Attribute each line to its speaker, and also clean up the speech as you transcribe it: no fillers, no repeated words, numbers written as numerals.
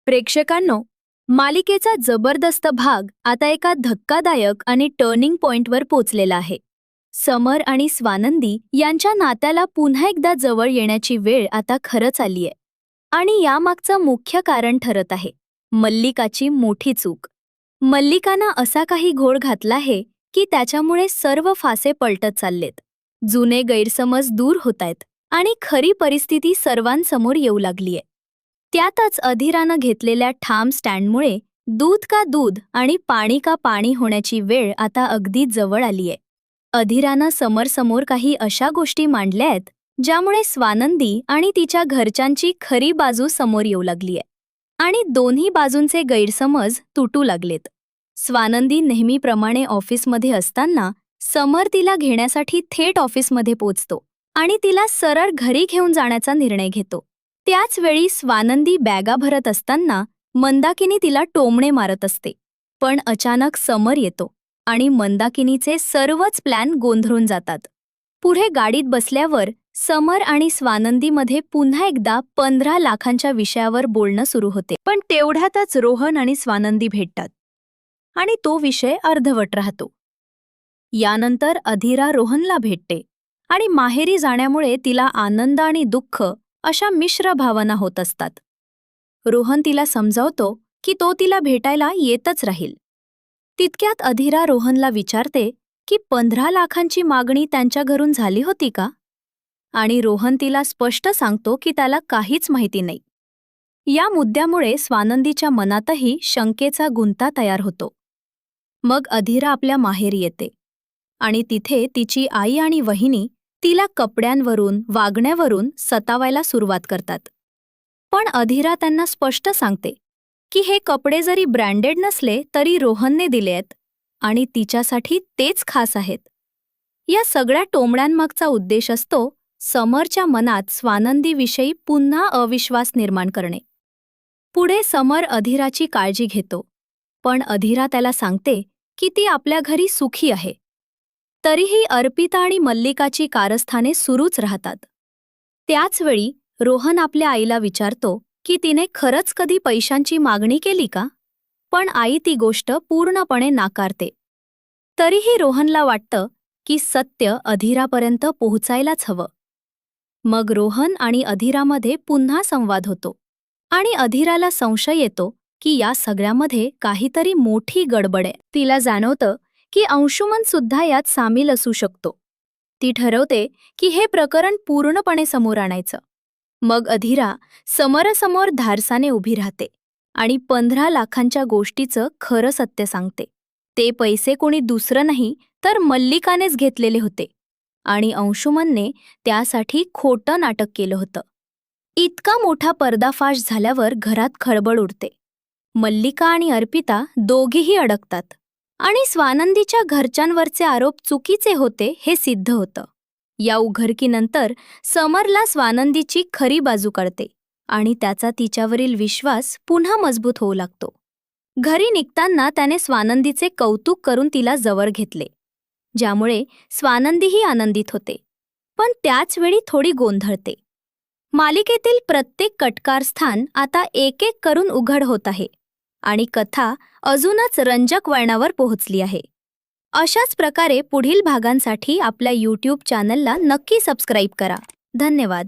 Speaker 1: प्रेक्षकांनो, मालिकेचा जबरदस्त भाग आता एका धक्कादायक आणि टर्निंग पॉइंटवर पोचलेला आहे. समर आणि स्वानंदी यांच्या नात्याला पुन्हा एकदा जवळ येण्याची वेळ आता खरंच आलीय. आणि यामागचं मुख्य कारण ठरत आहे मल्लिकाची मोठी चूक. मल्लिकानं असा काही घोळ घातला आहे की त्याच्यामुळे सर्व फासे पलटत चाललेत. जुने गैरसमज दूर होतायत आणि खरी परिस्थिती सर्वांसमोर येऊ लागलीय. त्यातच अधीरानं घेतलेल्या ठाम स्टँडमुळे दूध का दूध आणि पाणी का पाणी होण्याची वेळ आता अगदी जवळ आलीय. अधीरानं समोर काही अशा गोष्टी मांडल्या आहेत ज्यामुळे स्वानंदी आणि तिच्या घरच्यांची खरी बाजू समोर येऊ लागलीय आणि दोन्ही बाजूंचे गैरसमज तुटू लागलेत. स्वानंदी नेहमीप्रमाणे ऑफिसमध्ये असताना समर तिला घेण्यासाठी थेट ऑफिसमध्ये पोचतो आणि तिला सरळ घरी घेऊन जाण्याचा निर्णय घेतो. त्याच वेळी स्वानंदी बॅगा भरत असताना मंदाकिनी तिला टोमणे मारत असते. पण अचानक समर येतो आणि मंदाकिनीचे सर्वच प्लॅन गोंधळून जातात. पुढे गाडीत बसल्यावर समर आणि स्वानंदीमध्ये पुन्हा एकदा 15 लाखांच्या विषयावर बोलणं सुरू होते. पण तेवढ्यातच रोहन आणि स्वानंदी भेटतात आणि तो विषय अर्धवट राहतो. यानंतर अधीरा रोहनला भेटते आणि माहेरी जाण्यामुळे तिला आनंद आणि दुःख अशा मिश्र भावना होत असतात. रोहन तिला समजावतो की तो तिला भेटायला येतच राहील. तितक्यात अधीरा रोहनला विचारते की 15 लाखांची मागणी त्यांच्या घरून झाली होती का? आणि रोहन तिला स्पष्ट सांगतो की त्याला काहीच माहिती नाही. या मुद्द्यामुळे स्वानंदीच्या मनातही शंकेचा गुंता तयार होतो. मग अधीरा आपल्या माहेरी येते आणि तिथे तिची आई आणि वहिनी तिला कपड्यांवरून वागण्यावरून सतावायला सुरुवात करतात. पण अधीरा त्यांना स्पष्ट सांगते की हे कपडे जरी ब्रँडेड नसले तरी रोहनने दिले आहेत आणि तिच्यासाठी तेच खास आहेत. या सगळ्या टोमण्यांमागचा उद्देश असतो समरच्या मनात स्वानंदीविषयी पुन्हा अविश्वास निर्माण करणे. पुढे समर अधीराची काळजी घेतो, पण अधीरा त्याला सांगते की ती आपल्या घरी सुखी आहे. तरीही अर्पिता आणि मल्लिकाची कारस्थाने सुरूच राहतात. त्याचवेळी रोहन आपल्या आईला विचारतो की तिने खरंच कधी पैशांची मागणी केली का? पण आई ती गोष्ट पूर्णपणे नाकारते. तरीही रोहनला वाटतं की सत्य अधीरापर्यंत पोहोचायलाच हवं. मग रोहन आणि अधीरामध्ये पुन्हा संवाद होतो आणि अधीराला संशय येतो की या सगळ्यामध्ये काहीतरी मोठी गडबड आहे. तिला जाणवतं की अंशुमन सुद्धा यात सामील असू शकतो. ती ठरवते की हे प्रकरण पूर्णपणे समोर आणायचं. मग अधीरा समोरासमोर धारसाने उभी राहते आणि 15 लाखांच्या गोष्टीचं खरं सत्य सांगते. ते पैसे कोणी दुसरं नाही तर मल्लिकानेच घेतलेले होते आणि अंशुमनने त्यासाठी खोटं नाटक केलं होतं. इतका मोठा पर्दाफाश झाल्यावर घरात खळबळ उडते. मल्लिका आणि अर्पिता दोघेही अडकतात आणि स्वानंदीच्या घरच्यांवरचे आरोप चुकीचे होते हे सिद्ध होतं. या उघडकीनंतर समरला स्वानंदीची खरी बाजू कळते आणि त्याचा तिच्यावरील विश्वास पुन्हा मजबूत होऊ लागतो. घरी निघताना त्याने स्वानंदीचे कौतुक करून तिला जवळ घेतले, ज्यामुळे स्वानंदीही आनंदित होते. पण त्याचवेळी थोडी गोंधळते. मालिकेतील प्रत्येक कटकारस्थान आता एक एक करून उघड होत आहे आणि कथा अजूनच रंजक वळणावर पोहोचली आहे. अशाच प्रकारे पुढील भागांसाठी आपल्या YouTube चॅनलला नक्की सबस्क्राईब करा. धन्यवाद.